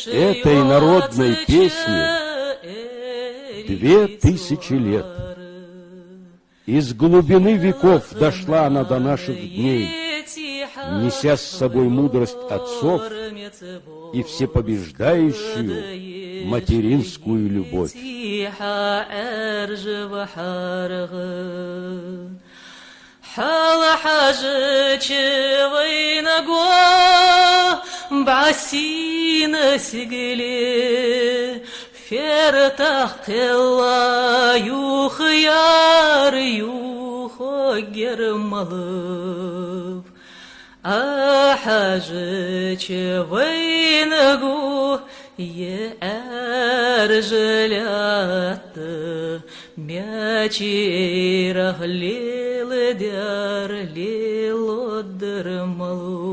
Этой народной песне 2000 лет. Из глубины веков дошла она до наших дней, неся с собой мудрость отцов и всепобеждающую материнскую любовь. فارتاح الله يخيار يخجر ملف أحاجك وينقو يأرجلات مياتي رهليل دار ليل در ملف